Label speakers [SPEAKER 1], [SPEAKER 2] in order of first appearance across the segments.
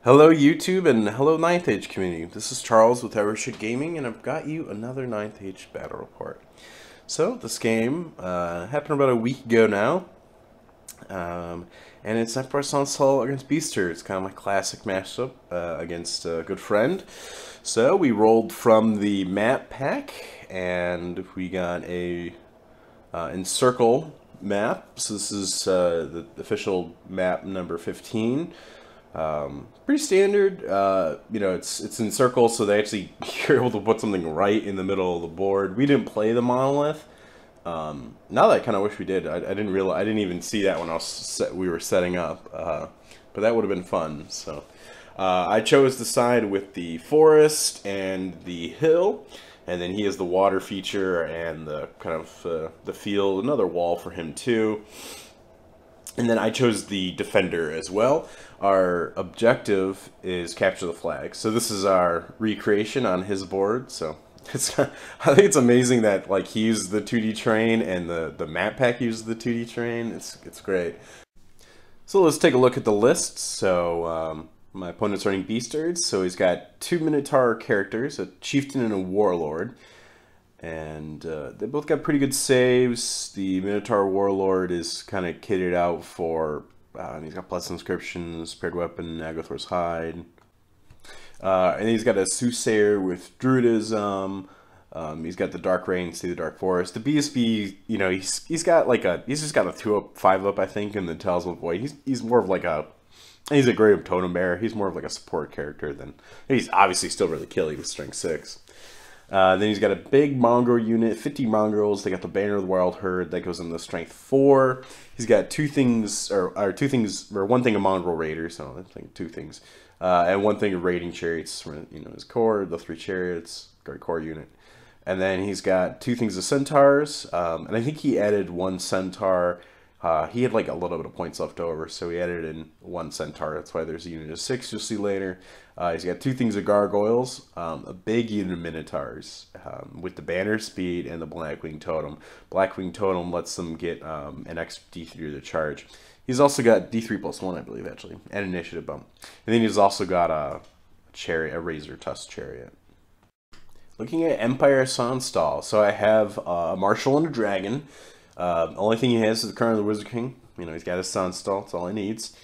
[SPEAKER 1] Hello YouTube and hello Ninth Age community. This is Charles with Evershit Gaming and I've got you another Ninth Age battle report. So this game happened about a week ago now, and it's Emperor Sonnstahl against Beaster. It's kind of my classic matchup against a good friend. So we rolled from the map pack and we got a encircle map. So this is the official map number 15. Pretty standard. It's in circles, so they actually you're able to put something right in the middle of the board. We didn't play the monolith. Now that I kind of wish we did. I didn't realize. I didn't even see that when we were setting up. But that would have been fun. So I chose the side with the forest and the hill, and then he has the water feature and the kind of the field. Another wall for him too. And then I chose the defender as well. Our objective is capture the flag. So this is our recreation on his board. So I think it's amazing that like he used the 2D terrain and the map pack used the 2D terrain. It's great. So let's take a look at the list. So my opponent's running Beastards. So he's got two Minotaur characters, a chieftain and a warlord. And they both got pretty good saves. The Minotaur Warlord is kind of kitted out for, he's got plus inscriptions, paired weapon, Agathor's Hide. And he's got a Soothsayer with Druidism. He's got the Dark Rain, See the Dark Forest. The BSB, he's got like he's just got a 2-up, 5-up, I think, in the Talisman Void. He's more of like he's a Grave Totem Bearer. He's more of like a support character than, he's obviously still really killy with Strength 6. Then he's got a big mongrel unit, 50 mongrels. They got the Banner of the Wild Herd that goes into Strength 4. He's got one thing of mongrel raiders. So I think two things, and one thing of raiding chariots. His core, the 3 chariots, guard core unit, and then he's got two things of centaurs. And I think he added one centaur. He had like a little bit of points left over, so he added in one centaur. That's why there's a unit of 6 you'll see later. He's got two things of gargoyles, a big unit of minotaurs with the banner speed and the Blackwing Totem. Blackwing Totem lets them get an extra D3 to the charge. He's also got D3+1, I believe, actually, and initiative bump. And then he's also got a razor tusk chariot. Looking at Empire Sonnstahl, so I have a marshal and a dragon. Only thing he has is the Crown of the Wizard King. He's got his Sonnstahl. That's all he needs.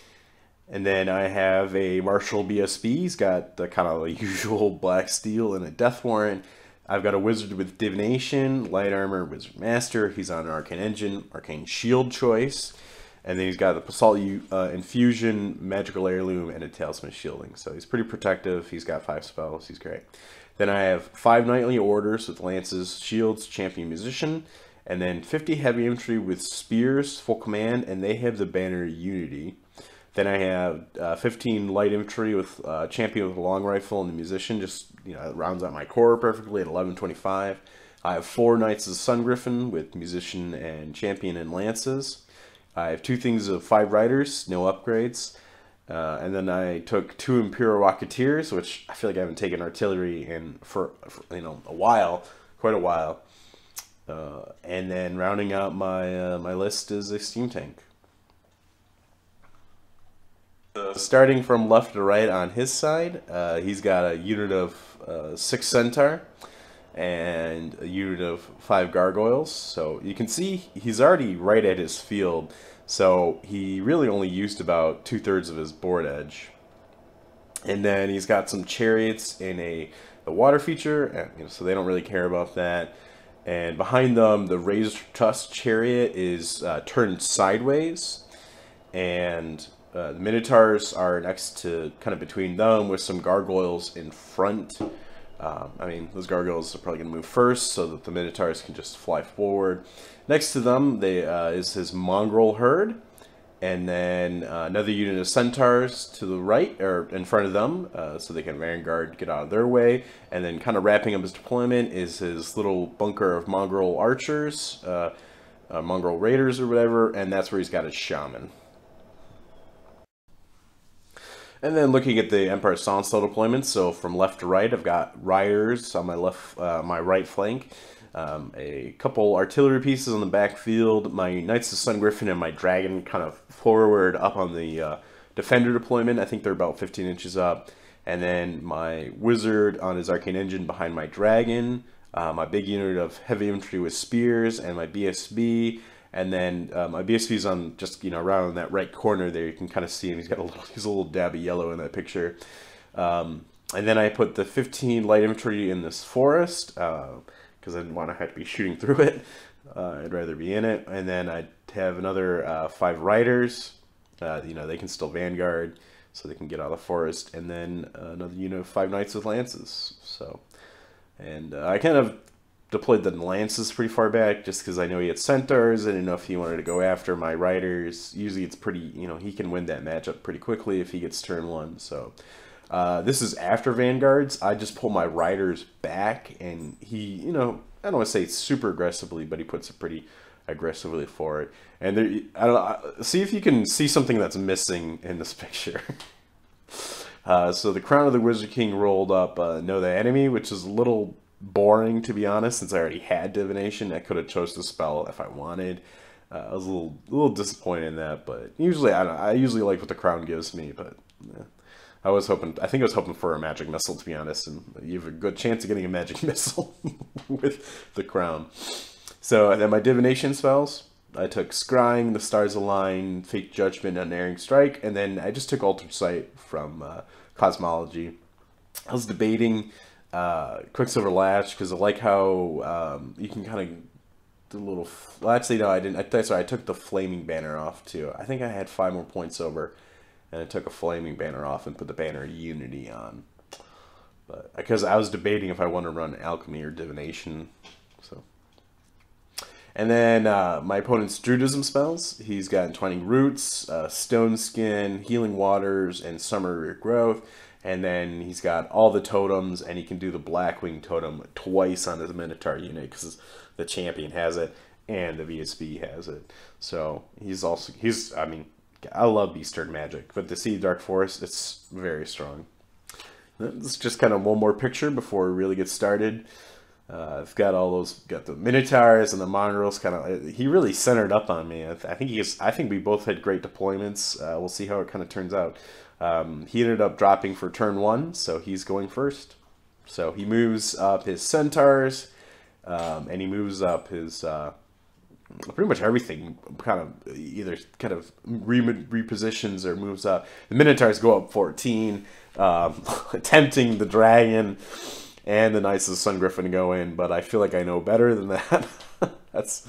[SPEAKER 1] And then I have a Marshal BSB. He's got the kind of usual black steel and a death warrant. I've got a wizard with divination, light armor, wizard master. He's on an arcane engine, arcane shield choice. And then he's got the basalt infusion, magical heirloom, and a talisman shielding. So he's pretty protective. He's got 5 spells. He's great. Then I have 5 knightly orders with lances, shields, champion, musician. And then 50 heavy infantry with spears, full command, and they have the banner unity. Then I have 15 light infantry with champion with a long rifle and the musician. Just it rounds out my core perfectly at 1125. I have 4 knights of Sun Griffin with musician and champion and lances. I have 2 things of 5 riders, no upgrades. And then I took 2 Imperial Rocketeers, which I feel like I haven't taken artillery in for a while, quite a while. And then rounding out my my list is a steam tank. Starting from left to right on his side, he's got a unit of 6 centaur and a unit of 5 gargoyles. So you can see he's already right at his field. So he really only used about 2/3 of his board edge. And then he's got some chariots in a water feature, so they don't really care about that. And behind them, the razor tusk chariot is turned sideways, and the minotaurs are next to, kind of between them, with some gargoyles in front. Those gargoyles are probably going to move first so that the minotaurs can just fly forward. Next to them, is his mongrel herd, and then another unit of centaurs to the right, or in front of them, so they can vanguard, get out of their way. And then kind of wrapping up his deployment is his little bunker of mongrel archers, mongrel raiders or whatever, and that's where he's got his shaman. And then looking at the Empire Sonnstahl deployment, so from left to right, I've got riders on my right flank, a couple artillery pieces on the backfield, my Knights of Sun Griffin and my Dragon kind of forward up on the defender deployment. I think they're about 15 inches up. And then my wizard on his arcane engine behind my dragon. My big unit of heavy infantry with spears, and my BSB. And then my BSB is on just, you know, around that right corner there. You can kind of see him. He's a little dab of yellow in that picture. And then I put the 15 light infantry in this forest because I didn't want to have to be shooting through it. I'd rather be in it. And then I'd have another 5 riders. You know, they can still vanguard, so they can get out of the forest. And then another unit of 5 knights with lances. So, and I kind of deployed the lances pretty far back just because I know he had centaurs. I didn't know if he wanted to go after my riders. Usually it's pretty, you know, he can win that matchup pretty quickly if he gets turn 1. So this is after vanguards. I just pull my riders back, and he, you know, I don't want to say super aggressively, but he puts it pretty aggressively forward. And there, I don't see if you can see something that's missing in this picture. So the Crown of the Wizard King rolled up Know the Enemy, which is a little boring, to be honest, since I already had Divination. I could have chose the spell if I wanted. I was a little disappointed in that, but usually I usually like what the Crown gives me, but yeah. I think I was hoping for a magic missile, to be honest, and you have a good chance of getting a magic missile with the Crown. So, and then my divination spells, I took Scrying, the Stars Align, Fate Judgment, Unerring Strike, and then I just took Altered Sight from Cosmology. I was debating Quicksilver Latch because I like how you can kind of do a little. Well, actually, no, I didn't. Sorry, I took the Flaming Banner off too. I think I had 5 more points over. And I took a Flaming Banner off and put the Banner of Unity on. But because I was debating if I want to run Alchemy or Divination. So, and then my opponent's Druidism spells. He's got Entwining Roots, Stone Skin, Healing Waters, and Summer Growth. And then he's got all the totems, and he can do the Blackwing totem twice on his Minotaur unit because the champion has it and the VSB has it. So I mean, I love Beast Turn magic, but to see Dark Forest, it's very strong. This is just kind of one more picture before we really get started. I've got got the Minotaurs and the Mongrels. He really centered up on me. I think we both had great deployments. We'll see how it kind of turns out. He ended up dropping for turn 1, so he's going first. So he moves up his Centaurs, and he moves up his. Pretty much everything kind of either kind of repositions or moves up. The Minotaurs go up 14, tempting the Dragon and the Knights of the Sun Griffin to go in, but I feel like I know better than that. That's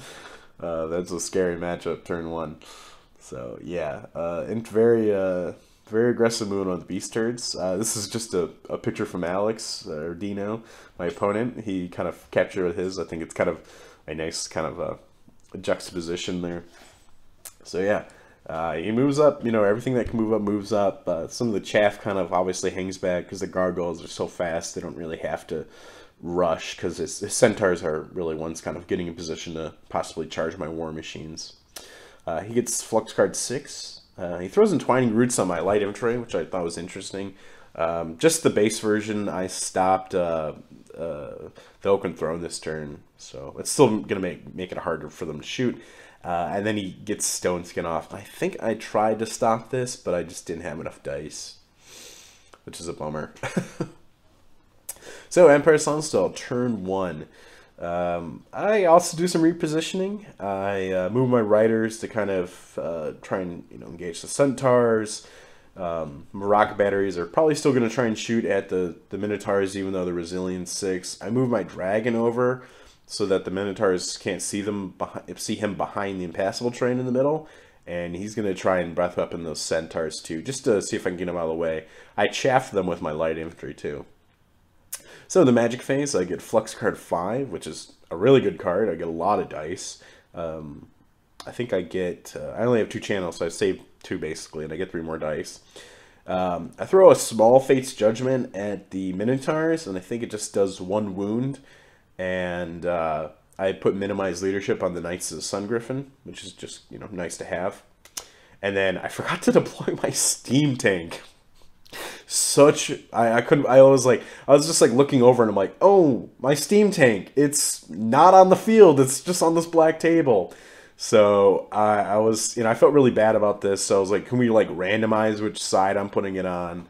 [SPEAKER 1] a scary matchup, turn 1. So yeah, and very aggressive move on the Beast Turds. This is just a picture from Alex or Dino, my opponent. He kind of captured with his. I think it's kind of a nice kind of a juxtaposition there. So yeah, he moves up. You know, everything that can move up moves up. Some of the chaff kind of obviously hangs back because the gargoyles are so fast they don't really have to rush because his centaurs are really ones kind of getting in position to possibly charge my war machines. He gets Flux card 6. He throws Entwining Roots on my light infantry, which I thought was interesting. Just the base version, I stopped the Oaken Throne this turn, so it's still gonna make it harder for them to shoot. And then he gets Stone Skin off. I think I tried to stop this, but I just didn't have enough dice, which is a bummer. So Empire Sonnstahl, turn 1. I also do some repositioning. I move my riders to kind of try and engage the centaurs. Rock batteries are probably still going to try and shoot at the Minotaurs, even though they're Resilience 6. I move my dragon over so that the Minotaurs can't see him behind the impassable terrain in the middle. And he's going to try and breath weapon those centaurs too, just to see if I can get them out of the way. I chaff them with my light infantry too. So in the magic phase, I get Flux card 5, which is a really good card. I get a lot of dice. I think I get, I only have 2 channels, so I save 2 basically, and I get 3 more dice. I throw a small Fate's Judgment at the Minotaurs, and I think it just does 1 wound. And I put Minimize Leadership on the Knights of the Sun Griffin, which is just, nice to have. And then I forgot to deploy my Steam Tank. I was just like looking over and I'm like, oh, my Steam Tank, it's not on the field, it's just on this black table. So I was, I felt really bad about this. So I was like, can we like randomize which side I'm putting it on?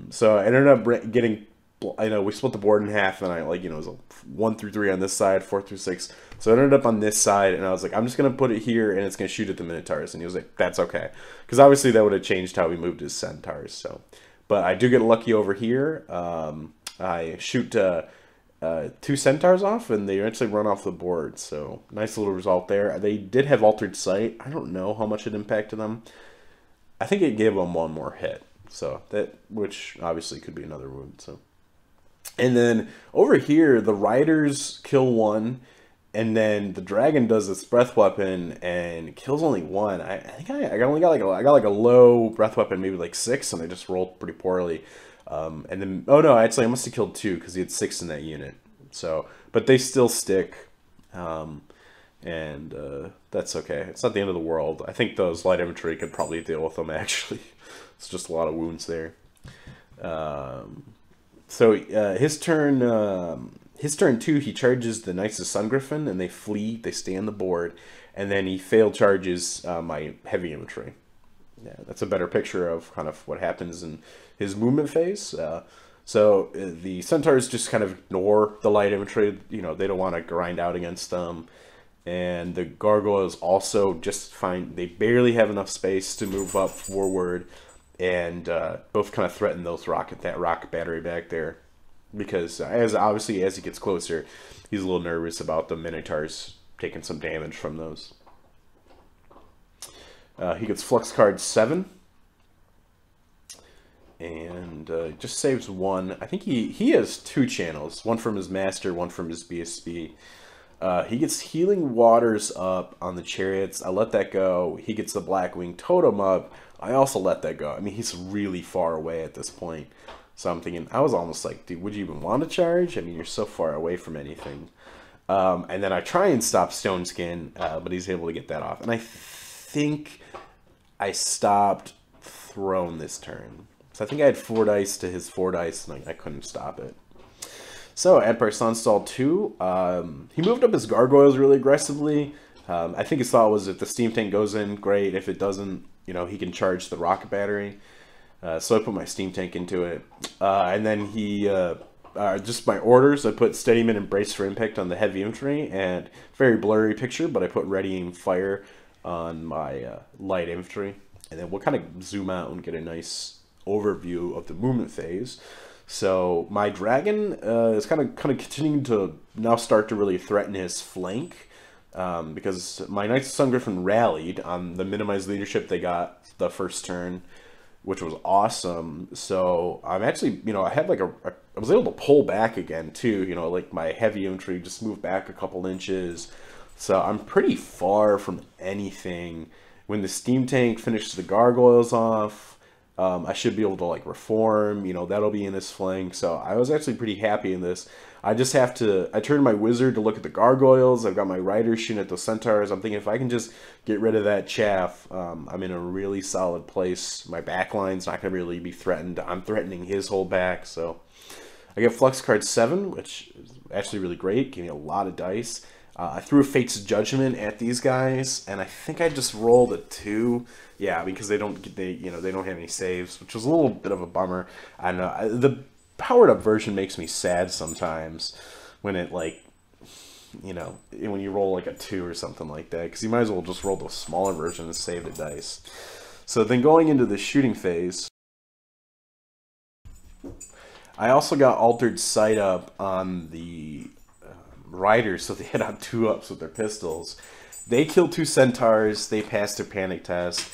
[SPEAKER 1] So I ended up getting, we split the board in half, and I like, it was a 1 through 3 on this side, 4 through 6. So I ended up on this side, and I was like, I'm just gonna put it here, and it's gonna shoot at the minotaurs. And he was like, that's okay, because obviously that would have changed how we moved his centaurs. So, but I do get lucky over here. I shoot 2 centaurs off, and they eventually run off the board. So nice little result there. They did have altered sight. I don't know how much it impacted them. I think it gave them one more hit. So that, which obviously could be another wound. So, and then over here, the riders kill one, and then the dragon does its breath weapon and kills only one. I think I only got like a low breath weapon, maybe like 6, and I just rolled pretty poorly. And then, oh no, actually I must have killed 2 because he had 6 in that unit. So, but they still stick, and that's okay. It's not the end of the world. I think those light infantry could probably deal with them, actually. It's just a lot of wounds there. So his turn 2, he charges the Knights of Sun Griffin, and they flee. They stay on the board, and then he failed charges my heavy infantry. Yeah, that's a better picture of kind of what happens in his movement phase. So the centaurs just kind of ignore the light infantry. They don't want to grind out against them. And the gargoyles also just find they barely have enough space to move up forward, and both kind of threaten that rocket battery back there, because obviously as he gets closer, he's a little nervous about the minotaurs taking some damage from those. He gets flux card 7. And just saves 1. I think he has 2 channels. One from his master, one from his BSB. He gets healing waters up on the chariots. I let that go. He gets the Blackwing totem up. I also let that go. I mean, he's really far away at this point. So I'm thinking, I was almost like, dude, would you even want to charge? I mean, you're so far away from anything. And then I try and stop Stone Skin, but he's able to get that off. And I think I stopped Throne this turn. So I think I had 4 dice to his 4 dice, and I couldn't stop it. So Empire Sonnstahl 2, he moved up his gargoyles really aggressively. I think his thought was if the steam tank goes in, great. If it doesn't, he can charge the rocket battery. So I put my steam tank into it. And then he, just my orders, I put Steadyman and Brace for Impact on the heavy infantry, and very blurry picture, but I put Ready Aim Fire on my light infantry. And then we'll kind of zoom out and get a nice overview of the movement phase. So my dragon is kind of continuing to now start to really threaten his flank, because my Knights of Sun Griffin rallied on the minimized leadership they got the first turn, which was awesome. So I'm actually, I had like I was able to pull back again too. Like my heavy infantry just moved back a couple inches. So I'm pretty far from anything. When the steam tank finishes the gargoyles off, I should be able to like reform, that'll be in his flank. So I was actually pretty happy in this. I just have to, I turned my wizard to look at the gargoyles. I've got my riders shooting at those centaurs. I'm thinking if I can just get rid of that chaff, I'm in a really solid place. My backline's not going to really be threatened. I'm threatening his whole back. So I get Flux card 7, which is actually really great. Gave me a lot of dice. I threw a Fate's Judgment at these guys, and I think I just rolled a 2. Yeah, because they don't have any saves, which was a little bit of a bummer. I don't know. The powered up version makes me sad sometimes when it when you roll like a 2 or something like that, because you might as well just roll the smaller version and save the dice. So then going into the shooting phase, I also got altered sight up on the riders, so they had on 2 ups with their pistols. They killed 2 centaurs. They passed their panic test.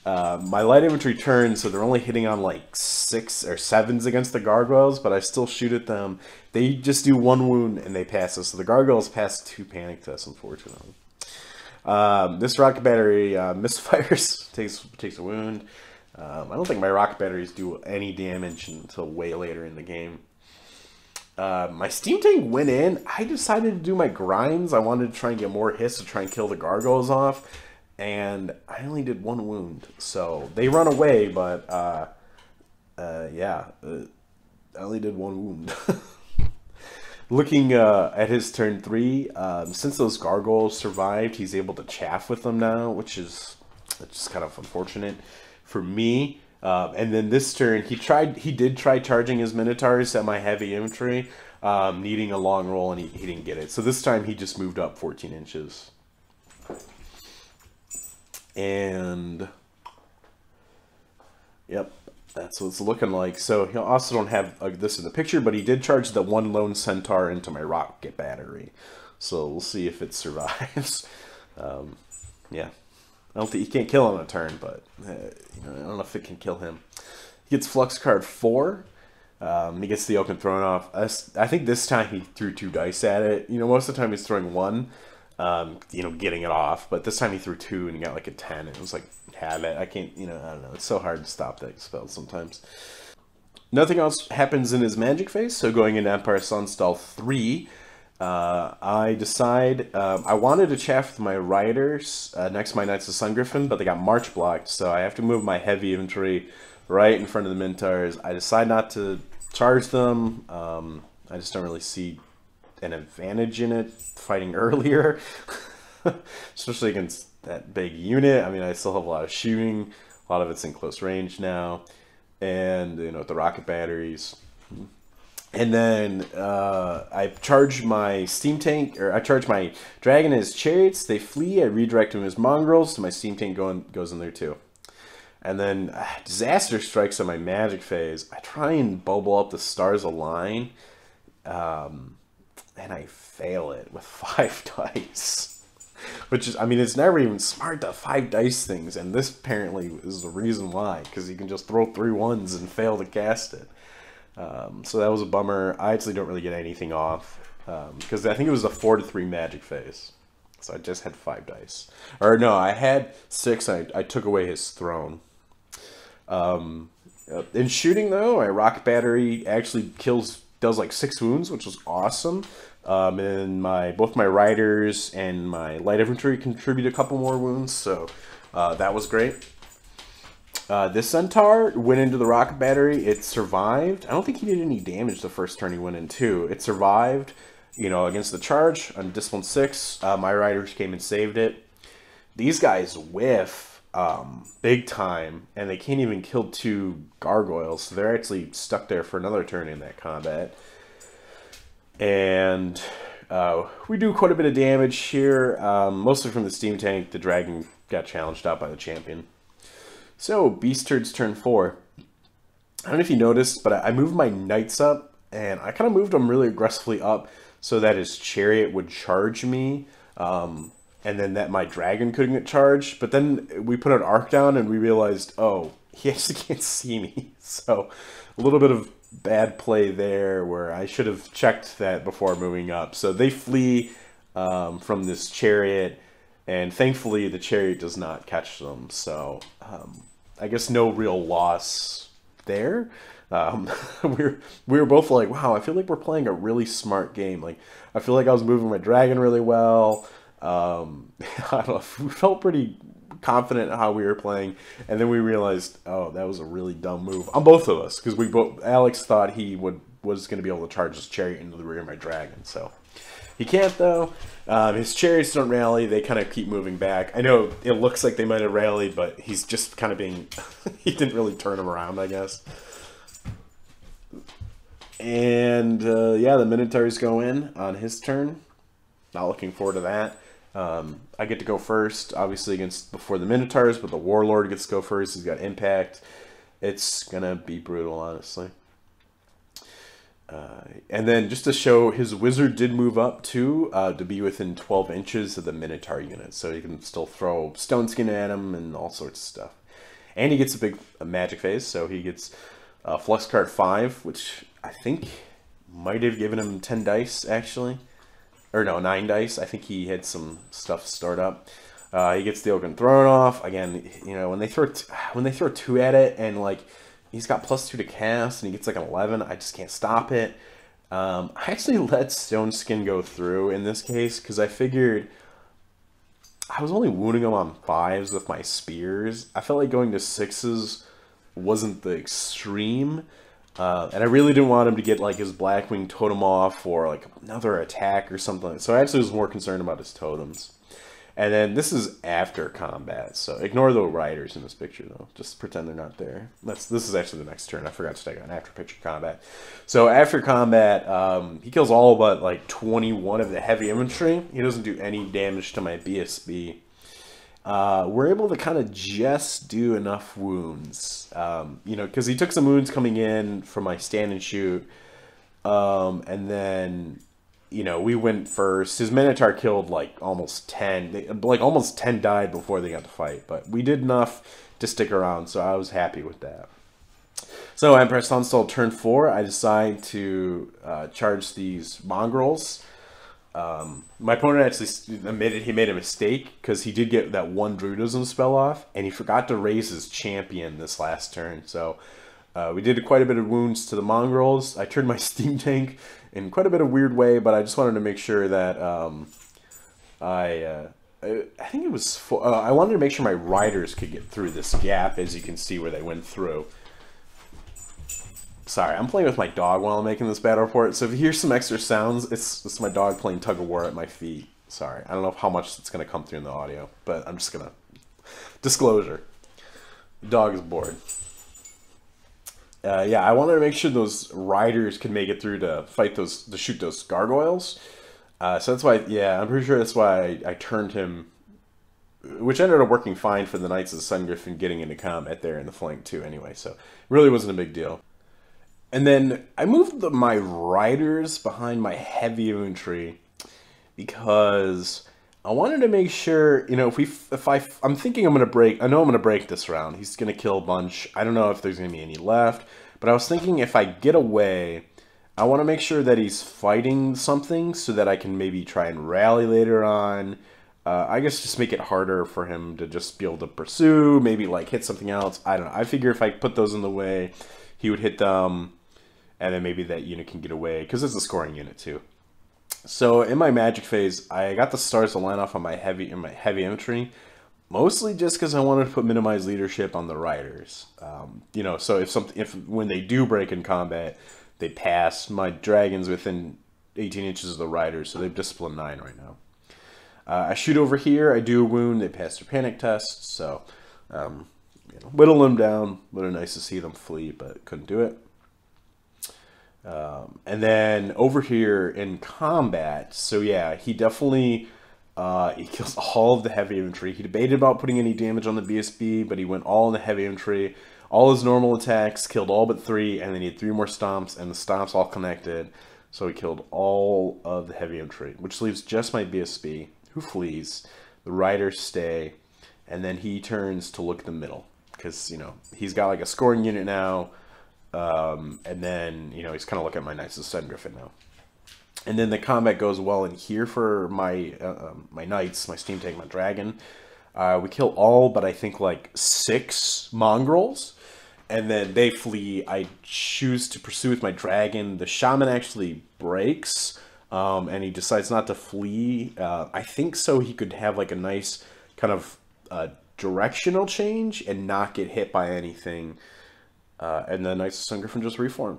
[SPEAKER 1] My light infantry turned, so they're only hitting on like 6 or 7s against the gargoyles, but I still shoot at them. They just do 1 wound and they pass us. So the gargoyles passed 2 panic tests, unfortunately. This rocket battery misfires, takes a wound. I don't think my rocket batteries do any damage until way later in the game. My steam tank went in. I decided to do my grinds. I wanted to try and get more hits to try and kill the gargoyles off, and I only did 1 wound. So they run away, but yeah, I only did 1 wound. Looking at his turn 3, since those gargoyles survived, he's able to chaff with them now, which is just kind of unfortunate for me. And then this turn, he did try charging his minotaurs at my heavy infantry, needing a long roll, and he didn't get it. So this time he just moved up 14 inches. And yep, that's what it's looking like. So he also don't have this in the picture, but he did charge the one lone centaur into my rocket battery. So we'll see if it survives. Yeah, I don't think he can't kill on a turn, but I don't know if it can kill him. He gets flux card 4. He gets the oaken thrown off. I think this time he threw 2 dice at it. Most of the time he's throwing 1, getting it off. But this time he threw 2 and he got like a 10. It was like, have it. I can't, I don't know. It's so hard to stop that spell sometimes. Nothing else happens in his magic phase. So going into Empire Sonnstahl 3, I decide I wanted to chaff with my riders next to my Knights of Sun Griffin, but they got march blocked. So I have to move my heavy infantry right in front of the minotaurs. I decide not to charge them. I just don't really see an advantage in it fighting earlier, especially against that big unit. I mean, I still have a lot of shooting. A lot of it's in close range now, and with the rocket batteries. And then I charge my steam tank, or I charge my dragon and his chariots. They flee. I redirect them as mongrels, so my steam tank goes in there too. And then disaster strikes on my magic phase. I try and bubble up the stars align, and I fail it with 5 dice. Which is, I mean, it's never even smart to 5 dice things, and this apparently is the reason why, because you can just throw 3 1s and fail to cast it. So that was a bummer. I actually don't really get anything off, because I think it was a 4-3 magic phase. So I just had 5 dice. Or no, I had 6, I took away his throne. In shooting though, my rocket battery actually does like 6 wounds, which was awesome. And both my riders and my light infantry contribute a couple more wounds, so that was great. This centaur went into the rocket battery. It survived. I don't think he did any damage the first turn he went into. It survived, against the charge on Discipline 6. My riders came and saved it. These guys whiff big time, and they can't even kill 2 gargoyles, so they're actually stuck there for another turn in that combat. And we do quite a bit of damage here, mostly from the steam tank. The dragon got challenged out by the champion. So, Beast Turd's turn 4. I don't know if you noticed, but I moved my knights up, and I kind of moved them really aggressively up so that his chariot would charge me, and then that my dragon couldn't get charged. But then we put an arc down, and we realized, oh, he actually can't see me. So, a little bit of bad play there where I should have checked that before moving up. So they flee from this chariot, and thankfully the chariot does not catch them. So I guess no real loss there. We were both like, wow, I feel like we're playing a really smart game. Like, I feel like I was moving my dragon really well. I don't know, we felt pretty confident in how we were playing, and then we realized, oh, that was a really dumb move on both of us, because Alex thought he was going to be able to charge his chariot into the rear of my dragon. So he can't though. His chariots don't rally. They kind of keep moving back. I know it looks like they might have rallied, but he's just kind of being he didn't really turn them around, I guess. And yeah, the minotaurs go in on his turn. Not looking forward to that. I get to go first, obviously before the minotaurs, but the warlord gets to go first. He's got impact. It's gonna be brutal, honestly. And then just to show, his wizard did move up too, to be within 12 inches of the minotaur unit, so you can still throw stone skin at him and all sorts of stuff. And he gets a magic phase, so he gets flux card 5, which I think might have given him 10 dice actually. Or no, 9 dice. I think he had some stuff stored up. He gets the oaken thrown off. Again, when they throw 2 at it, and like he's got +2 to cast, and he gets like an 11, I just can't stop it. I actually let Stone Skin go through in this case, because I figured I was only wounding him on 5s with my spears. I felt like going to 6s wasn't the extreme. And I really didn't want him to get like his Blackwing totem off or like another attack or something. So I actually was more concerned about his totems. And then this is after combat, so ignore the riders in this picture though. Just pretend they're not there. This is actually the next turn. I forgot to take on after picture combat. So after combat, he kills all but like 21 of the heavy infantry. He doesn't do any damage to my BSB. We're able to kind of just do enough wounds, you know, because he took some wounds coming in from my stand and shoot, and then, you know, we went first. His Minotaur killed like almost 10. Like almost 10 died before they got to fight, but we did enough to stick around, so I was happy with that. So Emperor Sonnstahl turn 4, I decide to charge these mongrels. My opponent actually admitted he made a mistake because he did get that one Druidism spell off, and he forgot to raise his champion this last turn. So we did quite a bit of wounds to the mongrels. I turned my steam tank in quite a bit of weird way, but I just wanted to make sure that I think it was I wanted to make sure my riders could get through this gap, as you can see where they went through. Sorry, I'm playing with my dog while I'm making this battle report, so if you hear some extra sounds, it's my dog playing tug-of-war at my feet. Sorry, I don't know how much it's going to come through in the audio, but I'm just going to... Disclosure. The dog is bored. Yeah, I wanted to make sure those riders could make it through to fight those, to shoot those gargoyles. So that's why, yeah, I'm pretty sure that's why I turned him, which ended up working fine for the Knights of the Sun Griffin getting into combat there in the flank too anyway, so it really wasn't a big deal. And then I moved my riders behind my heavy infantry because I wanted to make sure, you know, I'm thinking I'm going to break, I know I'm going to break this round. He's going to kill a bunch. I don't know if there's going to be any left, but I was thinking if I get away, I want to make sure that he's fighting something so that I can maybe try and rally later on. I guess just make it harder for him to just be able to pursue, maybe like hit something else. I don't know. I figure if I put those in the way, he would hit them. And then maybe that unit can get away, because it's a scoring unit too. So in my magic phase, I got the stars to line off on my heavy infantry, mostly just because I wanted to put minimize leadership on the riders. You know, so if when they do break in combat, they pass. My dragons within 18 inches of the riders, so they've discipline 9 right now. I shoot over here. I do a wound. They pass their panic test, so you know, whittle them down. Would have nice to see them flee, but couldn't do it. And then over here in combat, so yeah, he definitely, he kills all of the heavy infantry. He debated about putting any damage on the BSB, but he went all in the heavy infantry. All his normal attacks, killed all but 3, and then he had 3 more stomps, and the stomps all connected. So he killed all of the heavy infantry, which leaves just my BSB, who flees. The riders stay, and then he turns to look at the middle, because, you know, he's got like a scoring unit now. And then, you know, he's kind of looking at my Knights of the Sun Griffin now. And then the combat goes well in here for my my Knights, my Steam Tank, my Dragon. We kill all but I think like 6 mongrels. And then they flee. I choose to pursue with my Dragon. The Shaman actually breaks. And he decides not to flee. I think so he could have like a nice kind of directional change and not get hit by anything. And then Knights of Sun Griffin just reform.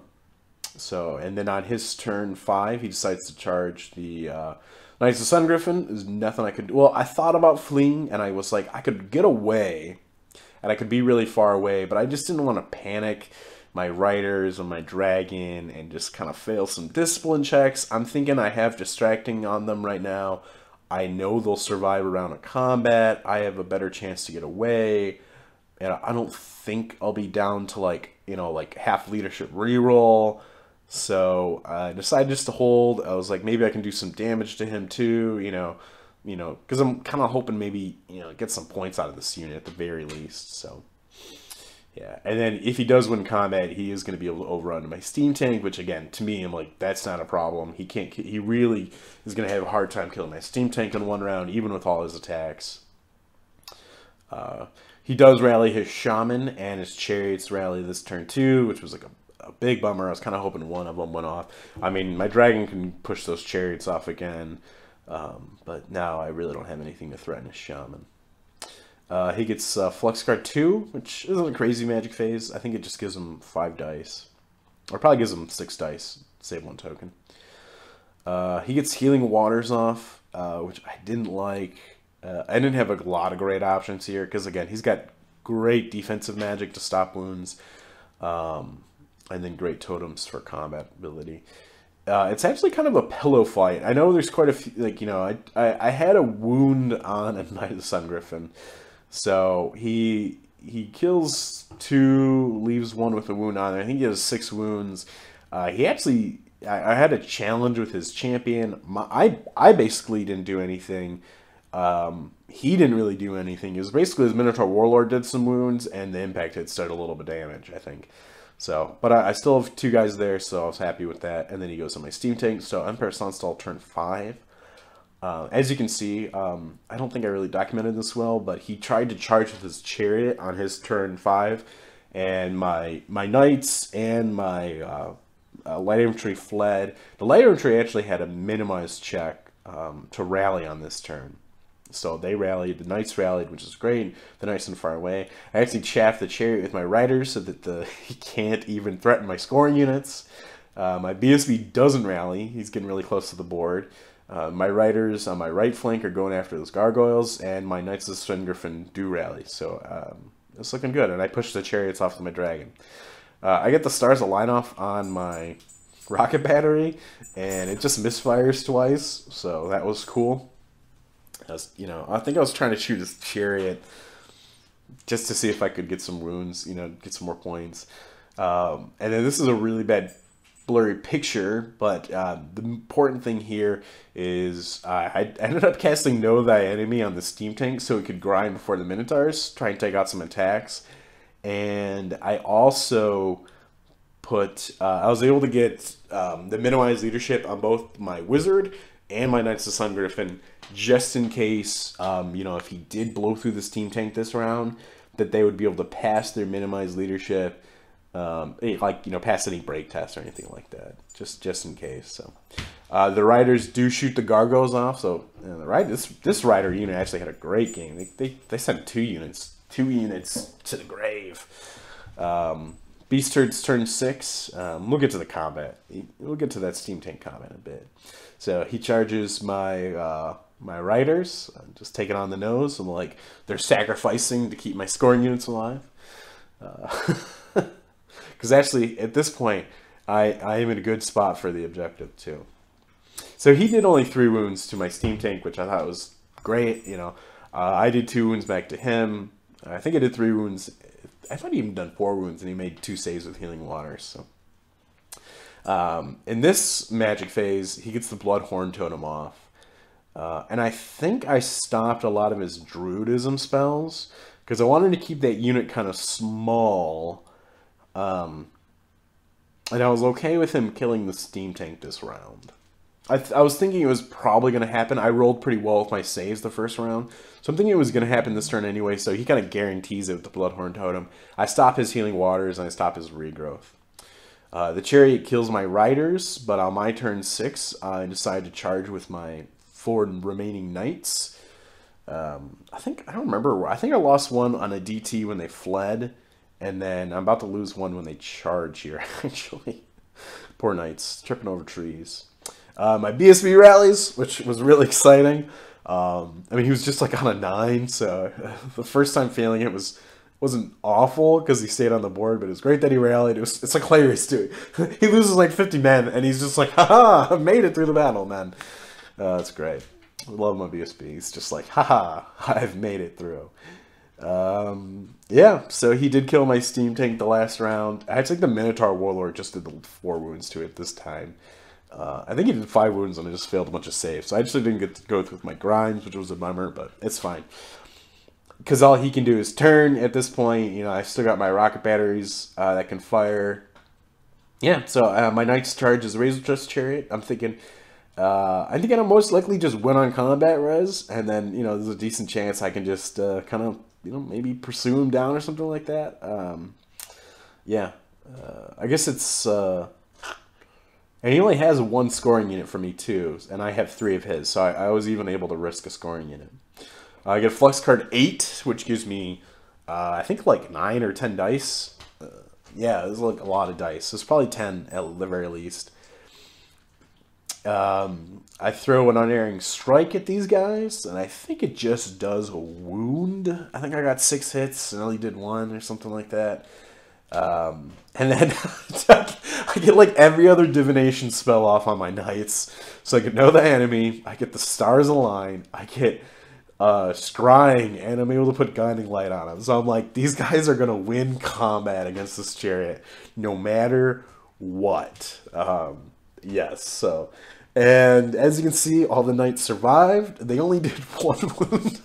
[SPEAKER 1] So, and then on his turn 5, he decides to charge the Knights of Sun Griffin. There's nothing I could do. Well, I thought about fleeing, and I was like, I could get away, and I could be really far away, but I just didn't want to panic my riders and my dragon and just kind of fail some discipline checks. I'm thinking I have distracting on them right now. I know they'll survive a round of combat. I have a better chance to get away. And I don't think I'll be down to like, you know, like half leadership reroll. So I decided just to hold. I was like, maybe I can do some damage to him too, you know, because I'm kind of hoping maybe, you know, get some points out of this unit at the very least. So yeah, and then if he does win combat, he is going to be able to overrun my Steam Tank, which again, to me, I'm like, that's not a problem. He really is going to have a hard time killing my Steam Tank in one round, even with all his attacks. He does rally his Shaman and his Chariots rally this turn too, which was like a big bummer. I was kind of hoping one of them went off. I mean, my Dragon can push those Chariots off again, but now I really don't have anything to threaten his Shaman. He gets Flux Guard 2, which isn't a crazy magic phase. I think it just gives him 5 dice. Or probably gives him 6 dice. Save 1 token. He gets Healing Waters off, which I didn't like. I didn't have a lot of great options here, because again, he's got great defensive magic to stop wounds, and then great totems for combat ability. It's actually kind of a pillow fight. I know there's quite a few, like, you know, I had a wound on a Knight of the Sun Griffin. So he kills 2, leaves 1 with a wound on it. I think he has 6 wounds. He actually, I had a challenge with his champion. I basically didn't do anything. He didn't really do anything. It was basically his Minotaur Warlord did some wounds, and the impact hit started a little bit of damage, I think. So, but I still have 2 guys there, so I was happy with that. And then he goes on my Steam Tank. So Emperor Sonnstahl turn 5. As you can see, I don't think I really documented this well, but he tried to charge with his chariot on his turn 5, and my knights and my light infantry fled. The light infantry actually had a minimized check to rally on this turn. So they rallied, the knights rallied, which is great. The knights are far away. I actually chaffed the chariot with my riders so that he can't even threaten my scoring units. My BSB doesn't rally. He's getting really close to the board. My riders on my right flank are going after those gargoyles, and my Knights of the Sun Griffin do rally. So it's looking good, and I push the chariots off to my dragon. I get the stars align off on my rocket battery, and it just misfires twice, so that was cool. I think I was trying to shoot his chariot just to see if I could get some wounds, get some more points. And then this is a really bad blurry picture, but the important thing here is I ended up casting Know Thy Enemy on the Steam Tank so it could grind before the Minotaurs, try and take out some attacks. And I also I was able to get the minimized leadership on both my Wizard and my Knights of Sun Griffin, just in case, if he did blow through the Steam Tank this round, that they would be able to pass their minimized leadership, pass any break test or anything like that, just in case. So the riders do shoot the gargoyles off. So this rider unit actually had a great game. They sent 2 units to the grave. Beast Herd's turn 6. We'll get to the combat. We'll get to that Steam Tank combat in a bit. So he charges my my riders, just take it on the nose. I'm like, they're sacrificing to keep my scoring units alive. Because actually, at this point, I am in a good spot for the objective, too. So he did only 3 wounds to my Steam Tank, which I thought was great. I did 2 wounds back to him. I think I did 3 wounds. I thought he even done 4 wounds, and he made 2 saves with Healing Waters. So, in this magic phase, he gets the Bloodhorn Totem off. And I think I stopped a lot of his Druidism spells, because I wanted to keep that unit kind of small. And I was okay with him killing the Steam Tank this round. I was thinking it was probably going to happen. I rolled pretty well with my saves the first round, so I'm thinking it was going to happen this turn anyway, so he kind of guarantees it with the Bloodhorn Totem. I stop his Healing Waters, and I stop his regrowth. The Chariot kills my riders, but on my turn 6, I decide to charge with my 4 remaining Knights. I don't remember. I think I lost 1 on a DT when they fled, and then I'm about to lose 1 when they charge here, actually. Poor Knights, tripping over trees. My BSB rallies, which was really exciting. He was just like on a 9, so the first time failing it wasn't awful because he stayed on the board, but it was great that he rallied. It's like hilarious too. He loses like 50 men, and he's just like, haha, I made it through the battle, man. That's great. I love my BSB. He's just like, haha, I've made it through. So he did kill my Steam Tank the last round. I think the Minotaur Warlord just did the 4 wounds to it this time. I think he did 5 wounds and I just failed a bunch of saves. So I actually didn't get to go through with my grinds, which was a bummer, but it's fine. Because all he can do is turn at this point. I still got my rocket batteries that can fire. Yeah, so my Knight's charge is Razor Trust Chariot. I'm thinking I'll most likely just win on combat res, and then, there's a decent chance I can just kind of, maybe pursue him down or something like that. I guess it's... And he only has 1 scoring unit for me, too, and I have 3 of his, so I was even able to risk a scoring unit. I get Flux Card 8, which gives me, I think, like 9 or 10 dice. Yeah, there's like a lot of dice. There's probably 10 at the very least. I throw an unerring strike at these guys, and I think it just does a wound. I think I got 6 hits and only did 1 or something like that. And then I get like every other divination spell off on my knights. So I can know the enemy, I get the stars align, I get scrying, and I'm able to put guiding light on them. So I'm like, these guys are gonna win combat against this chariot no matter what. Yes, so, and as you can see, all the knights survived. They only did 1 wound.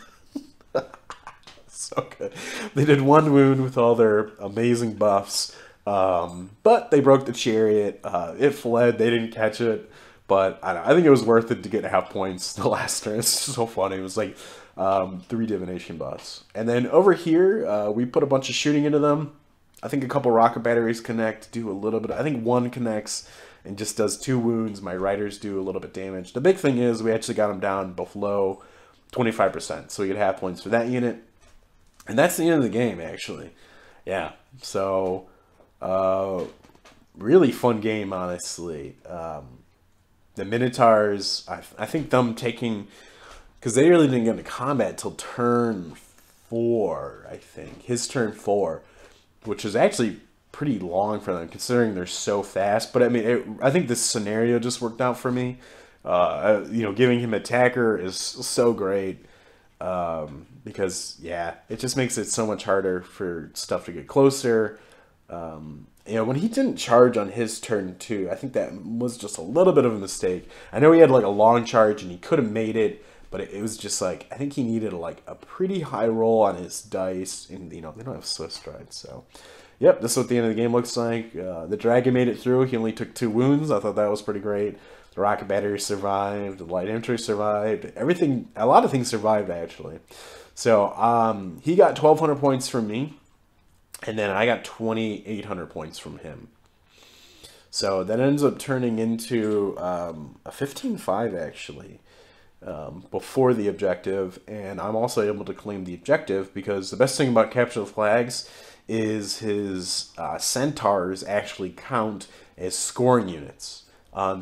[SPEAKER 1] So good. They did 1 wound with all their amazing buffs, but they broke the chariot. It fled. They didn't catch it, but I think it was worth it to get half points the last turn. It's so funny. It was like 3 divination buffs. And then over here, we put a bunch of shooting into them. I think a couple rocket batteries connect, do a little bit. I think 1 connects and just does 2 wounds. My riders do a little bit damage. The big thing is we actually got them down below 25%, so we get half points for that unit. And that's the end of the game, actually. Yeah, so really fun game, honestly. The Minotaurs, I think them taking, because they really didn't get into combat till turn 4, I think. His turn 4, which is actually pretty long for them, considering they're so fast. But I mean, I think this scenario just worked out for me. You know, giving him attacker is so great. Because yeah, it just makes it so much harder for stuff to get closer. You know, when he didn't charge on his turn 2, I think that was just a little bit of a mistake. I know he had like a long charge and he could have made it, but it was just like, I think he needed like a pretty high roll on his dice, and you know, they don't have Swift Stride, so. Yep, this is what the end of the game looks like. The dragon made it through. He only took 2 wounds. I thought that was pretty great. The rocket battery survived. The light infantry survived. Everything, a lot of things survived, actually. So he got 1,200 points from me, and then I got 2,800 points from him. So that ends up turning into a 15-5, actually, before the objective. And I'm also able to claim the objective because the best thing about Capture the Flags is his centaurs actually count as scoring units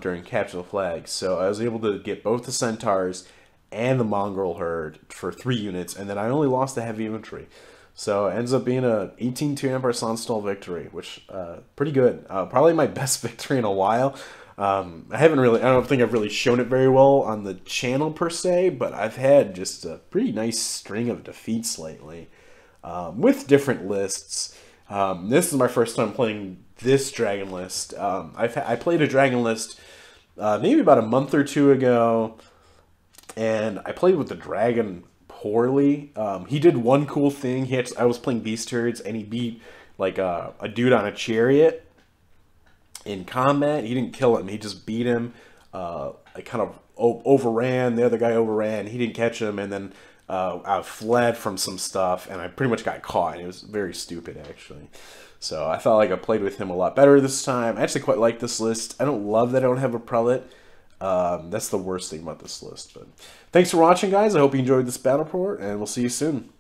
[SPEAKER 1] during Capture the Flag. So I was able to get both the centaurs and the mongrel herd for 3 units, and then I only lost the heavy infantry. So it ends up being a 18-2 Emperor Sonnstahl victory, which pretty good. Probably my best victory in a while. I don't think I've really shown it very well on the channel per se, but I've had just a pretty nice string of defeats lately. With different lists. This is my first time playing this dragon list. I played a dragon list maybe about a month or 2 ago, and I played with the dragon poorly. He did one cool thing. I was playing beast herds, and he beat like a dude on a chariot in combat. He didn't kill him. He just beat him. I kind of overran. The other guy overran. He didn't catch him, and then I fled from some stuff, and I pretty much got caught, and it was very stupid, actually. So I felt like I played with him a lot better this time. I actually quite like this list. I don't love that I don't have a prelate. That's the worst thing about this list. But thanks for watching, guys. I hope you enjoyed this battle report, and we'll see you soon.